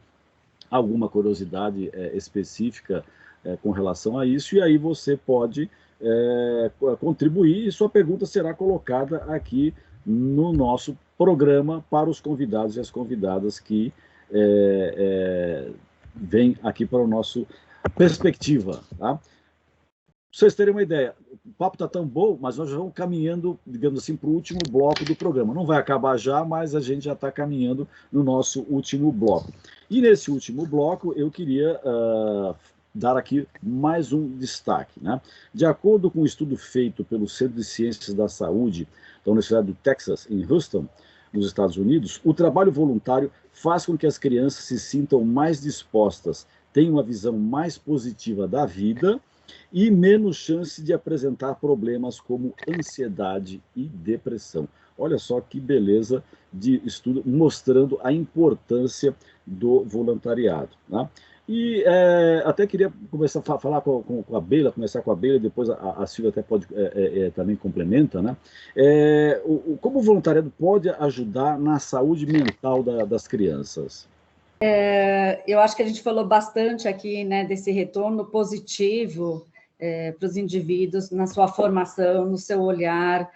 alguma curiosidade específica com relação a isso, e aí você pode contribuir, e sua pergunta será colocada aqui no nosso programa para os convidados e as convidadas que vêm aqui para o nosso Perspectiva, tá? Pra vocês terem uma ideia, o papo está tão bom, mas nós já vamos caminhando, digamos assim, para o último bloco do programa. Não vai acabar já, mas a gente já está caminhando no nosso último bloco. E nesse último bloco, eu queria dar aqui mais um destaque, né? De acordo com um estudo feito pelo Centro de Ciências da Saúde da Universidade do Texas, em Houston, nos Estados Unidos, o trabalho voluntário faz com que as crianças se sintam mais dispostas, tenham uma visão mais positiva da vida e menos chance de apresentar problemas como ansiedade e depressão. Olha só que beleza de estudo, mostrando a importância do voluntariado, né? E até queria começar a falar com a Beila, começar com a Beila, depois a Silvia até pode também complementa, né? Como o voluntariado pode ajudar na saúde mental das crianças? Eu acho que a gente falou bastante aqui, né, desse retorno positivo para os indivíduos na sua formação, no seu olhar.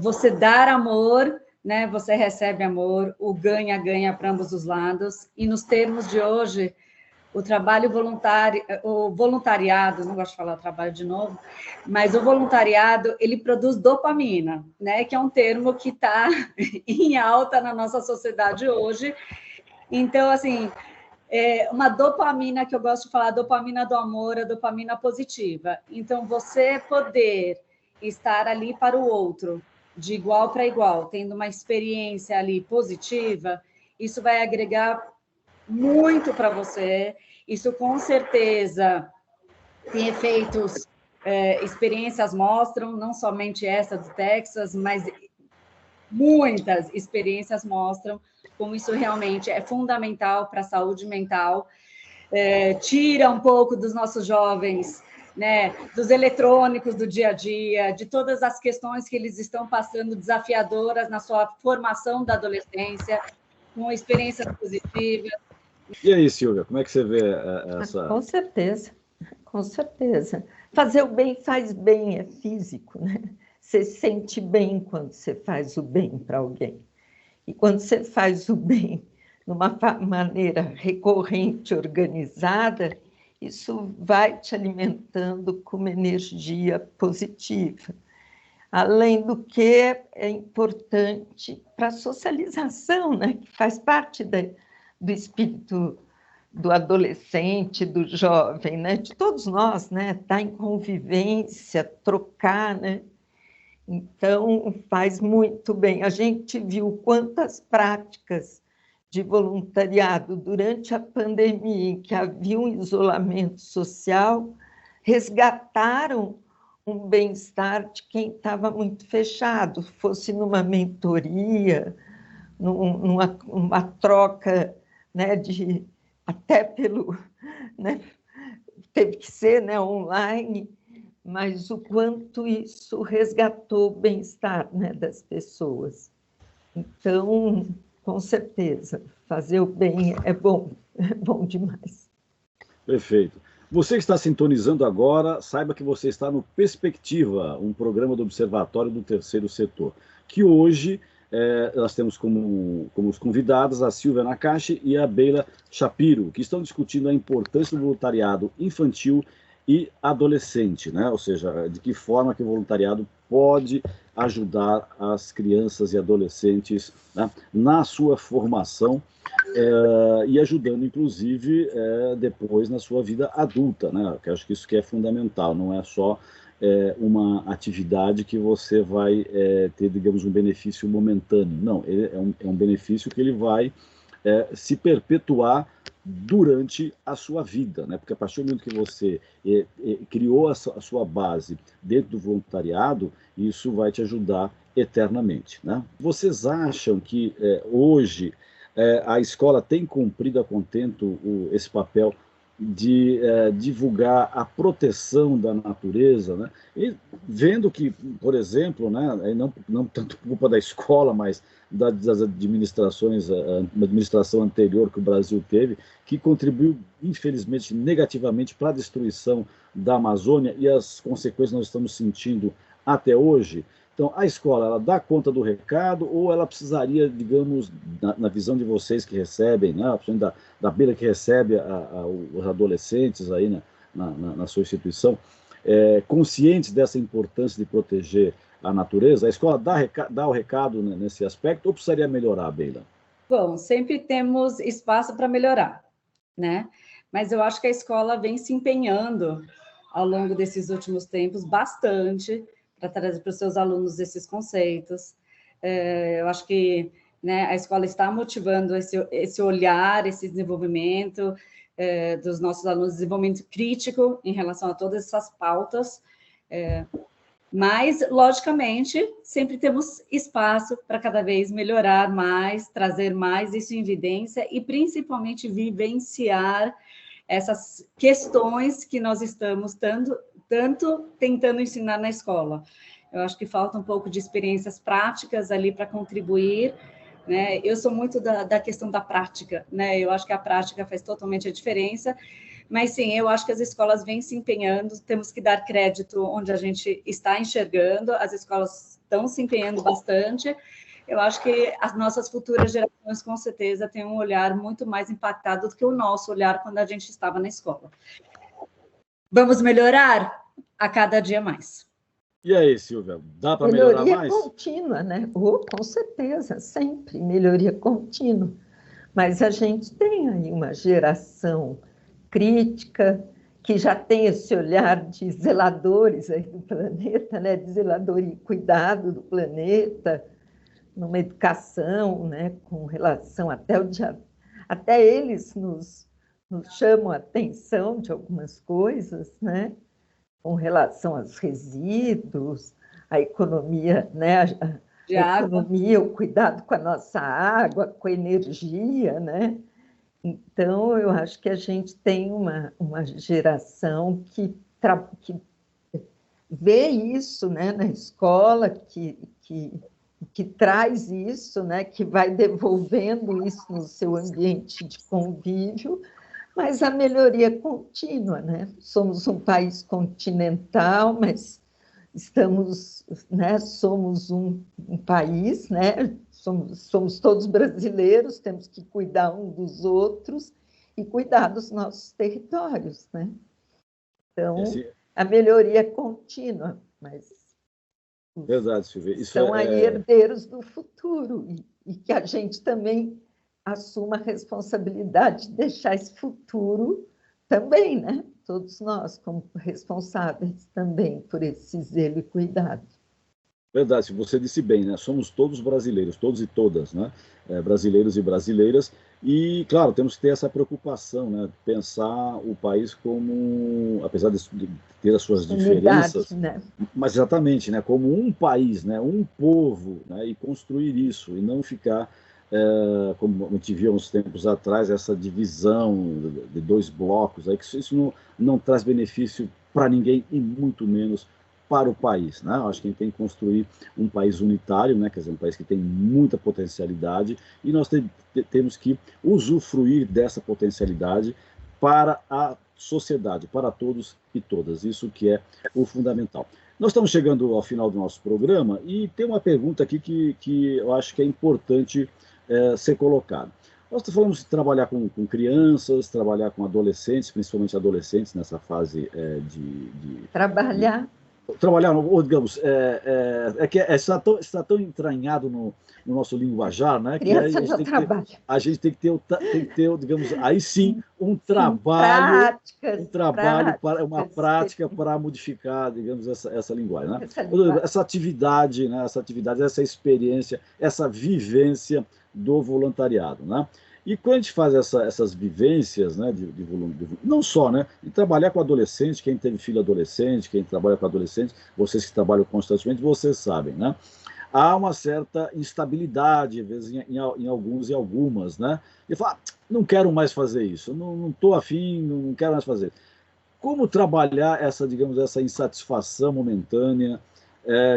Você dar amor, né, você recebe amor, o ganha-ganha para ambos os lados. E nos termos de hoje, o trabalho voluntário, o voluntariado, não gosto de falar trabalho de novo, mas o voluntariado, ele produz dopamina, né, que é um termo que está em alta na nossa sociedade hoje. Então, assim, uma dopamina que eu gosto de falar, a dopamina do amor, a dopamina positiva. Então, você poder estar ali para o outro, de igual para igual, tendo uma experiência ali positiva, isso vai agregar muito para você. Isso, com certeza, tem efeitos, experiências mostram, não somente essa do Texas, mas muitas experiências mostram como isso realmente é fundamental para a saúde mental, tira um pouco dos nossos jovens, né, dos eletrônicos do dia a dia, de todas as questões que eles estão passando desafiadoras na sua formação da adolescência, com experiências positivas. E aí, Silvia, como é que você vê essa... Com certeza, com certeza. Fazer o bem faz bem, é físico, né? Você se sente bem quando você faz o bem para alguém. E quando você faz o bem de uma maneira recorrente, organizada, isso vai te alimentando com uma energia positiva. além do que é importante para a socialização, né? Que faz parte do espírito do adolescente, do jovem, né? De todos nós, né? Estar em convivência, trocar, né? Então, faz muito bem. A gente viu quantas práticas de voluntariado durante a pandemia, em que havia um isolamento social, resgataram um bem-estar de quem estava muito fechado, fosse numa mentoria, numa troca, né, até pelo... Né, teve que ser, né, online, mas o quanto isso resgatou o bem-estar, né, das pessoas. Então, com certeza, fazer o bem é bom demais. Perfeito. Você que está sintonizando agora, saiba que você está no Perspectiva, um programa do Observatório do Terceiro Setor, que hoje nós temos como os convidados a Silvia Nakashi e a Beila Shapiro, que estão discutindo a importância do voluntariado infantil e adolescente, né? Ou seja, de que forma que o voluntariado pode ajudar as crianças e adolescentes, né, na sua formação e ajudando, inclusive, depois na sua vida adulta, né? Eu acho que isso que é fundamental, não é só uma atividade que você vai ter, digamos, um benefício momentâneo. Não, é um benefício que ele vai se perpetuar durante a sua vida, né? Porque a partir do momento que você criou a sua base dentro do voluntariado, isso vai te ajudar eternamente, né? Vocês acham que hoje a escola tem cumprido a contento esse papel de divulgar a proteção da natureza, né? E vendo que, por exemplo, né, não tanto culpa da escola, mas das administrações, a administração anterior que o Brasil teve, que contribuiu, infelizmente, negativamente para a destruição da Amazônia e as consequências nós estamos sentindo até hoje. Então, a escola, ela dá conta do recado ou ela precisaria, digamos, na visão de vocês que recebem, né, da Beila que recebe os adolescentes aí na sua instituição, conscientes dessa importância de proteger a natureza, a escola dá o recado nesse aspecto ou precisaria melhorar, Beila? Bom, sempre temos espaço para melhorar, né? Mas eu acho que a escola vem se empenhando ao longo desses últimos tempos bastante para trazer para os seus alunos esses conceitos. Eu acho que, né, a escola está motivando esse olhar, esse desenvolvimento dos nossos alunos, desenvolvimento crítico em relação a todas essas pautas, mas, logicamente, sempre temos espaço para cada vez melhorar mais, trazer mais isso em evidência e, principalmente, vivenciar essas questões que nós estamos tanto tentando ensinar na escola. Eu acho que falta um pouco de experiências práticas ali para contribuir, né? Eu sou muito da questão da prática, né? Eu acho que a prática faz totalmente a diferença, mas sim, eu acho que as escolas vêm se empenhando, temos que dar crédito onde a gente está enxergando, as escolas estão se empenhando bastante. Eu acho que as nossas futuras gerações, com certeza, têm um olhar muito mais impactado do que o nosso olhar quando a gente estava na escola. Vamos melhorar a cada dia mais. E aí, Silvia, dá para melhorar mais? Melhoria contínua, né? Com certeza, sempre melhoria contínua. Mas a gente tem aí uma geração crítica que já tem esse olhar de zeladores aí do planeta, né? De zeladoria e cuidado do planeta, numa educação, né? Com relação até eles nos chamam a atenção de algumas coisas, né? Com relação aos resíduos, a economia, né? A economia, o cuidado com a nossa água, com a energia, né? Então, eu acho que a gente tem uma geração que vê isso, né, na escola, que traz isso, né, que vai devolvendo isso no seu ambiente de convívio, mas a melhoria é contínua, né? Somos um país continental, mas somos um país, né? Somos todos brasileiros, temos que cuidar um dos outros e cuidar dos nossos territórios, né? Então, a melhoria é contínua, mas Verdade, Silvia. Isso são aí herdeiros do futuro, e que a gente também assuma a responsabilidade de deixar esse futuro também, né? Todos nós como responsáveis também por esse zelo e cuidado. Verdade, você disse bem, né? Somos todos brasileiros, todos e todas, né? Brasileiros e brasileiras. E, claro, temos que ter essa preocupação, né? Pensar o país como, apesar de ter as suas diferenças, né? mas exatamente, né? Como um país, né? Um povo, né? E construir isso, e não ficar, como a gente viu uns tempos atrás, essa divisão de dois blocos, aí, que isso não traz benefício para ninguém e muito menos para o país, né? Acho que a gente tem que construir um país unitário, né? Quer dizer, um país que tem muita potencialidade, e nós temos que usufruir dessa potencialidade para a sociedade, para todos e todas. Isso que é o fundamental. Nós estamos chegando ao final do nosso programa e tem uma pergunta aqui que eu acho que é importante ser colocada. Nós falamos de trabalhar com crianças, trabalhar com adolescentes, principalmente adolescentes nessa fase trabalhar, ou digamos, que está tão entranhado no nosso linguajar, né? Que a gente tem que ter, digamos, aí sim, uma prática para modificar, digamos, essa linguagem, né? Essa atividade, né? Essa experiência, essa vivência do voluntariado, né? E quando a gente faz essas vivências, né, não só, né, de trabalhar com adolescente, quem teve filho adolescente, quem trabalha com adolescente, vocês que trabalham constantemente, vocês sabem, né? Há uma certa instabilidade, às vezes, em alguns e algumas, né? E fala, não quero mais fazer isso, não estou afim, não quero mais fazer. Como trabalhar digamos, essa insatisfação momentânea,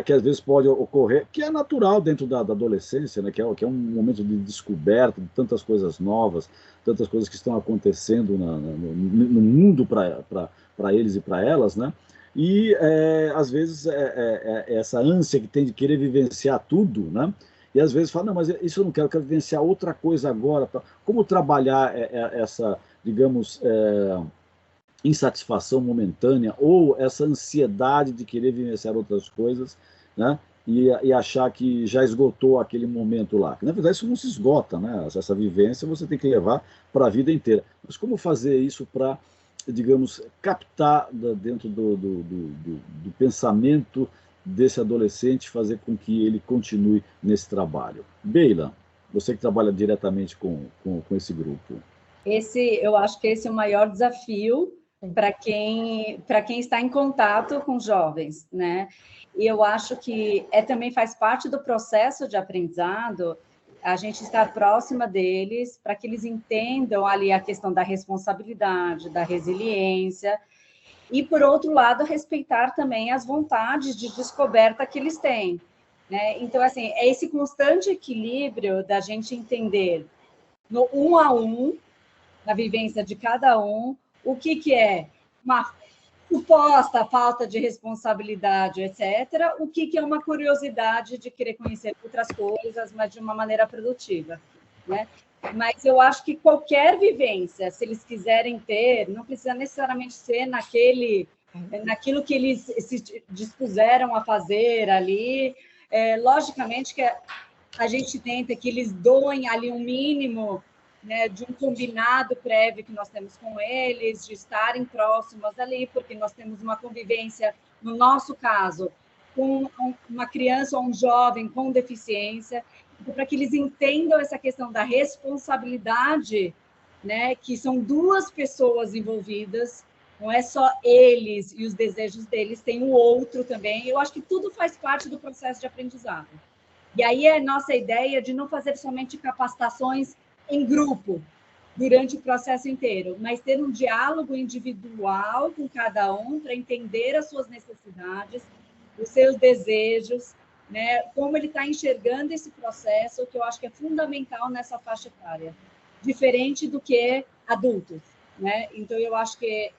que às vezes pode ocorrer, que é natural dentro da adolescência, né? Que é um momento de descoberta de tantas coisas novas, tantas coisas que estão acontecendo no mundo para eles e para elas, né? E às vezes essa ânsia que tem de querer vivenciar tudo, né? E às vezes fala, não, mas isso eu não quero, eu quero vivenciar outra coisa agora. Como trabalhar essa, digamos, insatisfação momentânea ou essa ansiedade de querer vivenciar outras coisas, né? E achar que já esgotou aquele momento lá. Na verdade, isso não se esgota, né? Essa vivência você tem que levar para a vida inteira. Mas como fazer isso para, digamos, captar dentro do pensamento desse adolescente, fazer com que ele continue nesse trabalho? Beila, você que trabalha diretamente com esse grupo. Eu acho que esse é o maior desafio para quem está em contato com jovens, né? E eu acho que também faz parte do processo de aprendizado a gente estar próxima deles para que eles entendam ali a questão da responsabilidade, da resiliência e, por outro lado, respeitar também as vontades de descoberta que eles têm, né? Então, assim, é esse constante equilíbrio da gente entender no um a um, na vivência de cada um, o que é uma suposta falta de responsabilidade, etc., o que é uma curiosidade de querer conhecer outras coisas, mas de uma maneira produtiva, né? Mas eu acho que qualquer vivência, se eles quiserem ter, não precisa necessariamente ser naquilo que eles se dispuseram a fazer ali. Logicamente que a gente tenta que eles doem ali um mínimo, né, de um combinado prévio que nós temos com eles, de estarem próximos ali, porque nós temos uma convivência, no nosso caso, com uma criança ou um jovem com deficiência, para que eles entendam essa questão da responsabilidade, né, que são duas pessoas envolvidas, não é só eles e os desejos deles, tem o outro também. Eu acho que tudo faz parte do processo de aprendizado. E aí é nossa ideia de não fazer somente capacitações em grupo, durante o processo inteiro, mas ter um diálogo individual com cada um para entender as suas necessidades, os seus desejos, né? Como ele está enxergando esse processo, que eu acho que é fundamental nessa faixa etária, diferente do que adultos, né? Então, eu acho que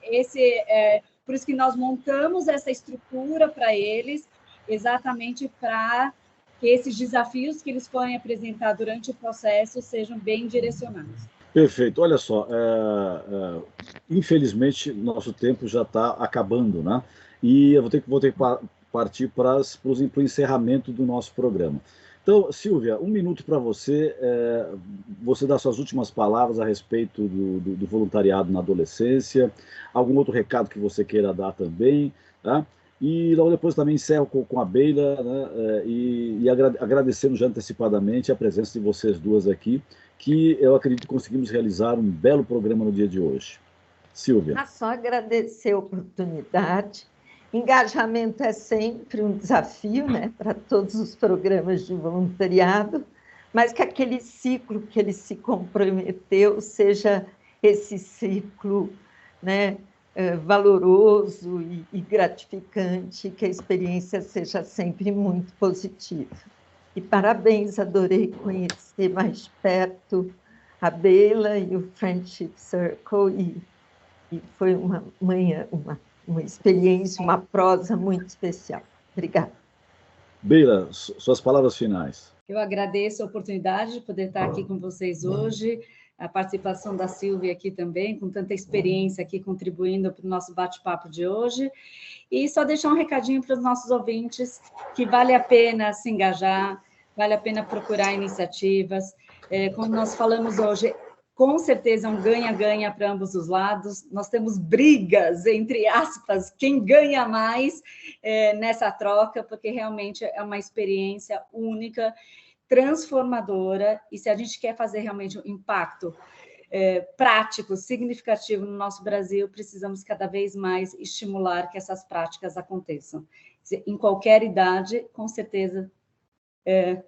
por isso que nós montamos essa estrutura para eles, exatamente para que esses desafios que eles forem apresentar durante o processo sejam bem direcionados. Perfeito. Olha só, infelizmente, nosso tempo já está acabando, né? E eu vou ter que partir para o encerramento do nosso programa. Então, Silvia, 1 minuto para você, você dar suas últimas palavras a respeito do voluntariado na adolescência, algum outro recado que você queira dar também, tá? E logo depois também encerro com a Beila, né, e agradecendo já antecipadamente a presença de vocês duas aqui, que eu acredito que conseguimos realizar um belo programa no dia de hoje. Silvia. Só agradecer a oportunidade. Engajamento é sempre um desafio, né, para todos os programas de voluntariado, mas que aquele ciclo que ele se comprometeu seja esse ciclo, né, valoroso e gratificante, que a experiência seja sempre muito positiva. E parabéns, adorei conhecer mais de perto a Beila e o Friendship Circle, e foi uma experiência, uma prosa muito especial. Obrigada. Beila, suas palavras finais. Eu agradeço a oportunidade de poder estar aqui com vocês hoje, a participação da Silvia aqui também, com tanta experiência aqui, contribuindo para o nosso bate-papo de hoje. E só deixar um recadinho para os nossos ouvintes, que vale a pena se engajar, vale a pena procurar iniciativas. Como nós falamos hoje, com certeza é um ganha-ganha para ambos os lados. Nós temos brigas, entre aspas, quem ganha mais nessa troca, porque realmente é uma experiência única, transformadora, e se a gente quer fazer realmente um impacto prático, significativo no nosso Brasil, precisamos cada vez mais estimular que essas práticas aconteçam. Em qualquer idade, com certeza,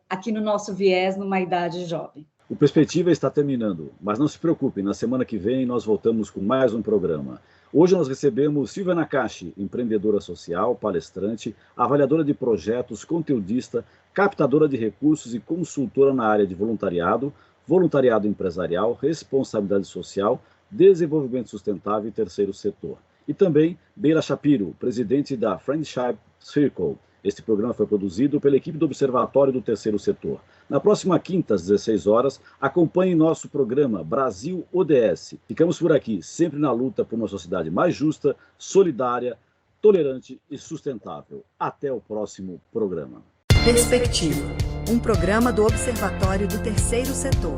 aqui no nosso viés, numa idade jovem. O Perspectiva está terminando, mas não se preocupem, na semana que vem nós voltamos com mais um programa. Hoje nós recebemos Silvia Nakashi, empreendedora social, palestrante, avaliadora de projetos, conteudista, captadora de recursos e consultora na área de voluntariado, voluntariado empresarial, responsabilidade social, desenvolvimento sustentável e terceiro setor. E também Beila Shapiro, presidente da Friendship Circle. Este programa foi produzido pela equipe do Observatório do Terceiro Setor. Na próxima quinta, às 16 horas, acompanhe nosso programa Brasil ODS. Ficamos por aqui, sempre na luta por uma sociedade mais justa, solidária, tolerante e sustentável. Até o próximo programa. Perspectiva, um programa do Observatório do Terceiro Setor,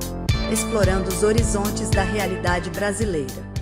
explorando os horizontes da realidade brasileira.